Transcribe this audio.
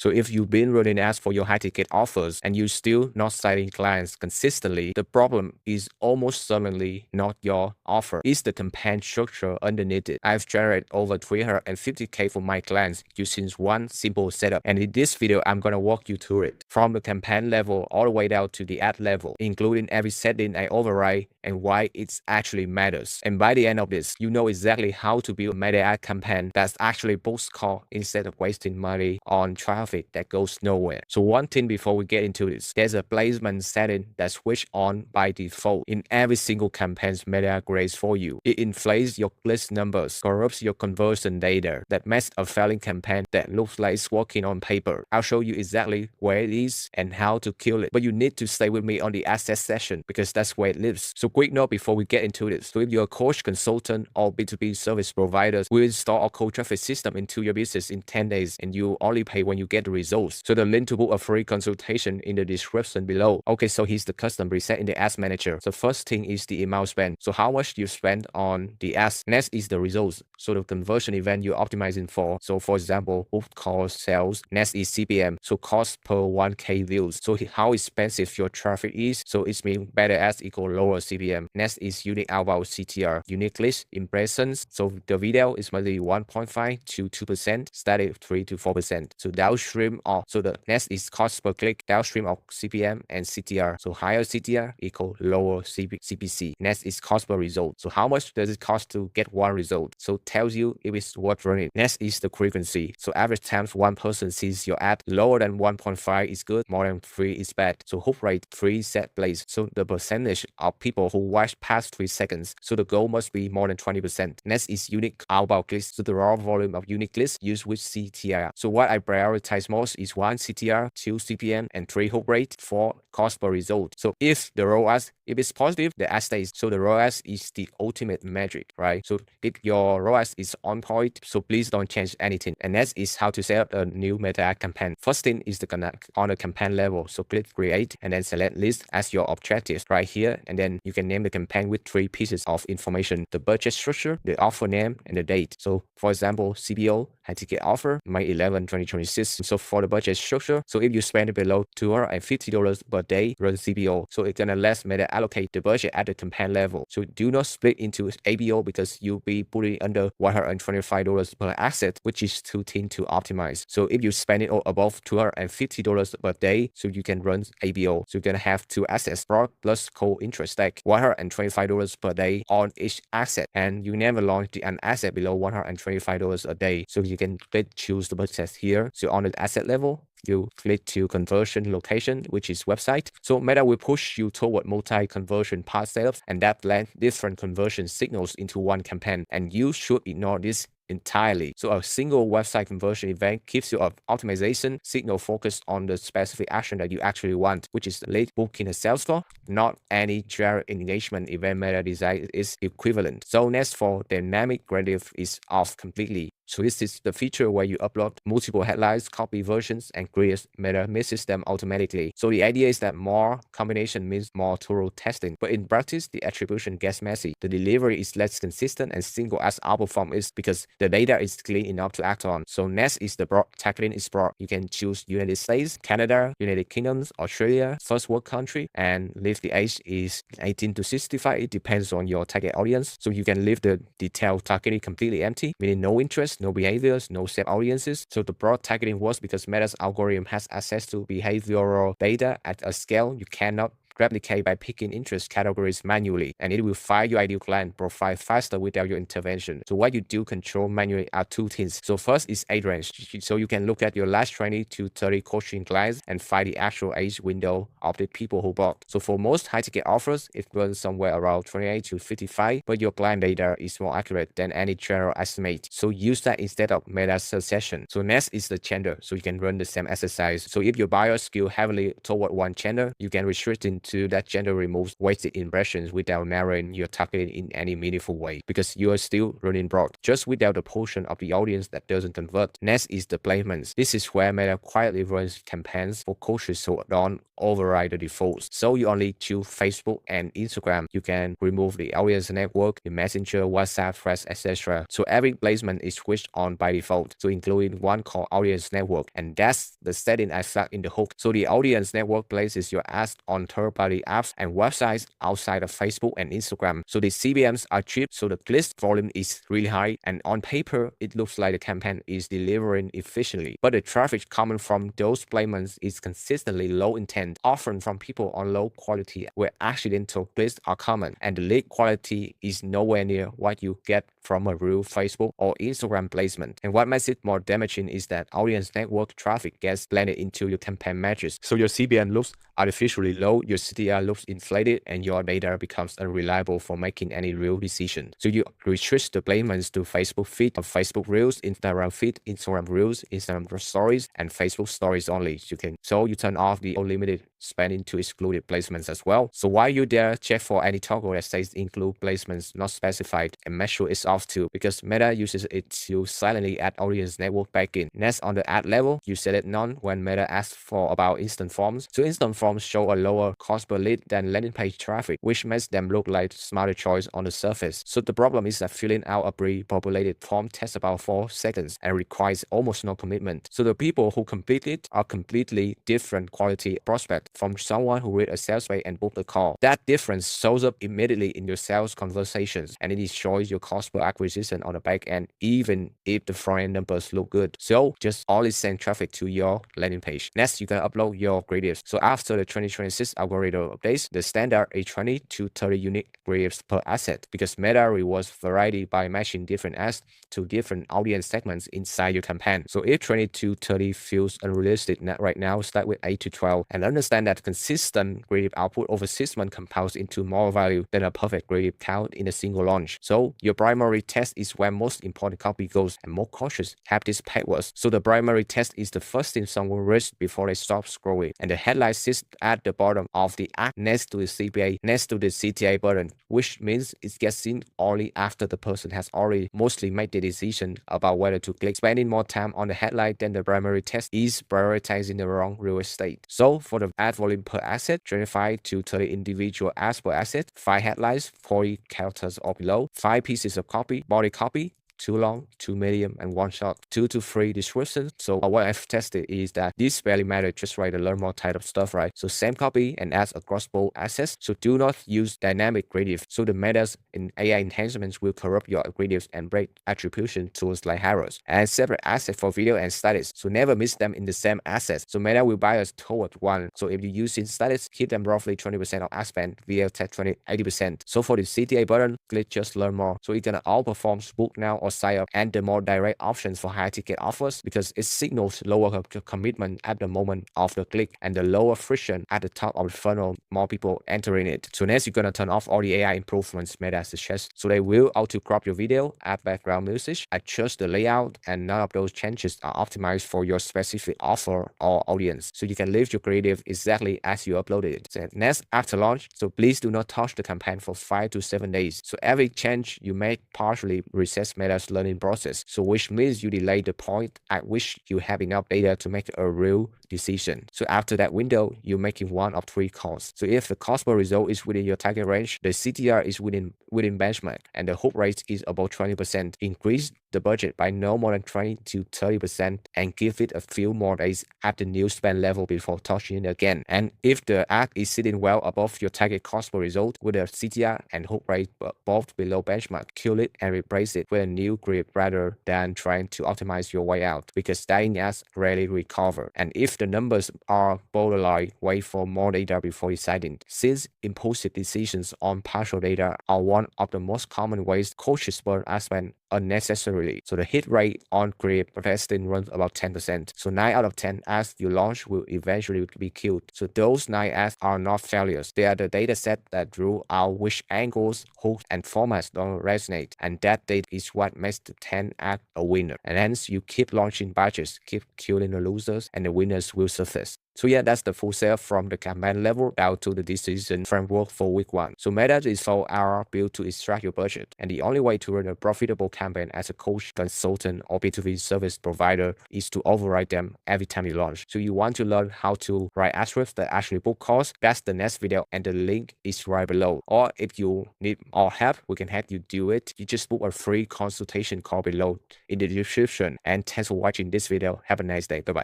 So if you've been running ads for your high ticket offers and you're still not signing clients consistently, the problem is almost certainly not your offer. It's the campaign structure underneath it. I've generated over 350K for my clients using one simple setup. And in this video, I'm gonna walk you through it from the campaign level all the way down to the ad level, including every setting I override and why it actually matters. And by the end of this, you know exactly how to build a meta ad campaign that's actually boosts call instead of wasting money on traffic that goes nowhere. So one thing before we get into this, there's a placement setting that's switched on by default in every single campaign's meta ad grades for you. It inflates your list numbers, corrupts your conversion data, that makes a failing campaign that looks like it's working on paper. I'll show you exactly where it is and how to kill it. But you need to stay with me on the asset session because that's where it lives. So quick note before we get into this. So if you're a coach, consultant, or B2B service provider, we install our cold traffic system into your business in 10 days and you only pay when you get the results. So the link to book a free consultation in the description below. Okay, so here's the custom preset in the ads manager. So first thing is the amount spent. So how much you spend on the ads. Next is the results. So the conversion event you're optimizing for. So for example, book calls, sales. Next is CPM. So cost per 1K views. So how expensive your traffic is. So it means better ads equal lower CPM. Next is unique outbound CTR, unique list impressions. So the video is maybe 1.5 to 2%, static 3 to 4%. So downstream of, so the next is cost per click, downstream of CPM and CTR. So higher CTR equal lower CPC. Next is cost per result. So how much does it cost to get one result? So tells you if it's worth running. Next is the frequency. So average times one person sees your ad, lower than 1.5 is good, more than 3 is bad. So hook rate 3 set place. So the percentage of people who watch past 3 seconds. So the goal must be more than 20%. Next is unique outbound clicks. So the raw volume of unique lists used with CTR. So what I prioritize most is 1 CTR, 2 CPM, and 3 hook rate, 4 cost per result. So if the ROAS, if it's positive, the ad stays. So the ROAS is the ultimate metric, right? So if your ROAS is on point, so please don't change anything. And next is how to set up a new meta ad campaign. First thing is the connect on the campaign level. So click create and then select list as your objective right here. And then you can name the campaign with 3 pieces of information: the budget structure, the offer name, and the date. So for example, CBO, high ticket offer, May 11, 2026. So for the budget structure, so if you spend below $250 per day, run CBO. So it's gonna let meta allocate the budget at the campaign level. So do not split into ABO because you'll be putting under $125 per asset, which is too thin to optimize. So if you spend it above $250 per day, so you can run ABO. So you're gonna have 2 assets, broad plus cold interest stack, $125 per day on each asset, and you never launch an asset below $125 a day. So you can click choose the budget here. So on the asset level, you click to conversion location, which is website. So Meta will push you toward multi-conversion path setups, and that blends different conversion signals into one campaign. And you should ignore this entirely. So a single website conversion event gives you an optimization signal focused on the specific action that you actually want, which is the lead booking a sales floor, not any generic engagement event. Meta design is equivalent. So next, for dynamic gradient is off completely. So this is the feature where you upload multiple headlines, copy versions, and create Meta mixes them automatically. So the idea is that more combination means more thorough testing, but in practice, the attribution gets messy. The delivery is less consistent and single as outperform is because the data is clean enough to act on. So next is the broad targeting is broad. You can choose United States, Canada, United Kingdom, Australia, first world country, and leave the age is 18 to 65. It depends on your target audience. So you can leave the detailed targeting completely empty, meaning no interest, no behaviors, no set audiences. So the broad targeting works because Meta's algorithm has access to behavioral data at a scale you cannot replicate by picking interest categories manually, and it will find your ideal client profile faster without your intervention. So what you do control manually are 2 things. So first is age range. So you can look at your last 20 to 30 coaching clients and find the actual age window of the people who bought. So for most high ticket offers, it runs somewhere around 28 to 55, but your client data is more accurate than any general estimate. So use that instead of meta session. So next is the gender. So you can run the same exercise. So if your buyer skew heavily toward one gender, you can restrict it to that generally removes wasted impressions without narrowing your targeting in any meaningful way, because you are still running broad, just without the portion of the audience that doesn't convert. Next is the placements. This is where Meta quietly runs campaigns for coaches so don't override the defaults. So you only choose Facebook and Instagram. You can remove the audience network, the Messenger, WhatsApp, Threads, etc. So every placement is switched on by default, so including one called audience network, and that's the setting I flagged in the hook. So the audience network places your ads on third-party apps and websites outside of Facebook and Instagram. So the CPMs are cheap, so the click volume is really high, and on paper it looks like the campaign is delivering efficiently. But the traffic coming from those placements is consistently low intent, often from people on low quality where accidental clicks are common, and the lead quality is nowhere near what you get from a real Facebook or Instagram placement. And what makes it more damaging is that audience network traffic gets blended into your campaign matches. So your CPM looks artificially low, your CTR looks inflated, and your data becomes unreliable for making any real decision. So you restrict the placements to Facebook feed, of Facebook Reels, Instagram feed, Instagram Reels, Instagram Stories, and Facebook Stories only. So you turn off the unlimited spending to excluded placements as well. So while you're there, check for any toggle that says include placements not specified and make sure it's off too, because Meta uses it to silently add audience network back in. Next, on the ad level, you set it none when Meta asks for about instant forms. So instant forms show a lower cost per lead than landing page traffic, which makes them look like smarter choice on the surface. So the problem is that filling out a pre-populated form takes about 4 seconds and requires almost no commitment. So the people who complete it are completely different quality prospect from someone who read a sales page and booked a call. That difference shows up immediately in your sales conversations, and it destroys your cost per acquisition on the back end, even if the front end numbers look good. So just always send traffic to your landing page. Next, you can upload your creatives. So after the 2026 algorithm updates, the standard is 20 to 30 unique creatives per asset, because Meta rewards variety by matching different ads to different audience segments inside your campaign. So if 20 to 30 feels unrealistic right now, start with 8 to 12 and understand that consistent creative output over 6 months compounds into more value than a perfect creative count in a single launch. So your primary test is where most important copy goes, and more cautious have this paywalls. So the primary test is the first thing someone reads before they stop scrolling, and the headline sits at the bottom of the ad next to the CPA, next to the CTA button, which means it gets seen only after the person has already mostly made the decision about whether to click. Spending more time on the headline than the primary test is prioritizing the wrong real estate. So for the ad volume per asset, 25 to 30 individual ads per asset, 5 headlines, 40 characters or below, 5 pieces of copy, body copy, 2 long, 2 medium, and 1 short, 2 to 3 descriptions. So what I've tested is that this barely matters, just write a learn more type of stuff, right? So same copy and ads across both assets. So do not use dynamic creative. So the metas in AI enhancements will corrupt your creatives and break attribution tools like Harrods. And separate assets for video and status. So never mix them in the same assets. So Meta will bias toward one. So if you use in status, keep them roughly 20% of ad spend, VL tech 80%. So for the CTA button, click just learn more. So it's gonna outperform book now or sign up, and the more direct options for high ticket offers, because it signals lower commitment at the moment of the click and the lower friction at the top of the funnel, more people entering it. So next, you're gonna turn off all the AI improvements Meta suggests. So they will auto crop your video, add background music, adjust the layout, and none of those changes are optimized for your specific offer or audience. So you can leave your creative exactly as you uploaded it. So next, after launch, so please do not touch the campaign for 5 to 7 days. So every change you make partially resets Meta's learning process, so which means you delay the point at which you have enough data to make a real decision. So after that window, you're making one of 3 calls. So if the cost per result is within your target range, the CTR is within benchmark, and the hook rate is above 20%, increase the budget by no more than 20 to 30% and give it a few more days at the new spend level before touching it again. And if the ad is sitting well above your target cost per result with a CTR and hook rate both below benchmark, kill it and replace it with a new grid rather than trying to optimize your way out, because dying ads rarely recover. And if the numbers are borderline, wait for more data before deciding, since impulsive decisions on partial data are one of the most common ways coaches burn ad spend unnecessarily. So the hit rate on creative testing runs about 10%. So 9 out of 10 ads you launch will eventually be killed. So those 9 ads are not failures. They are the data set that rule out which angles, hooks, and formats don't resonate. And that data is what makes the 10 ad a winner. And hence you keep launching batches, keep killing the losers, and the winners will surface. So yeah, that's the full sale from the campaign level down to the decision framework for week 1. So Meta is 4-hour built to extract your budget. And the only way to run a profitable campaign as a coach, consultant, or B2B service provider is to override them every time you launch. So you want to learn how to write ad scripts that actually book calls, that's the next video and the link is right below. Or if you need our help, we can help you do it. You just book a free consultation call below in the description. And thanks for watching this video. Have a nice day. Bye-bye.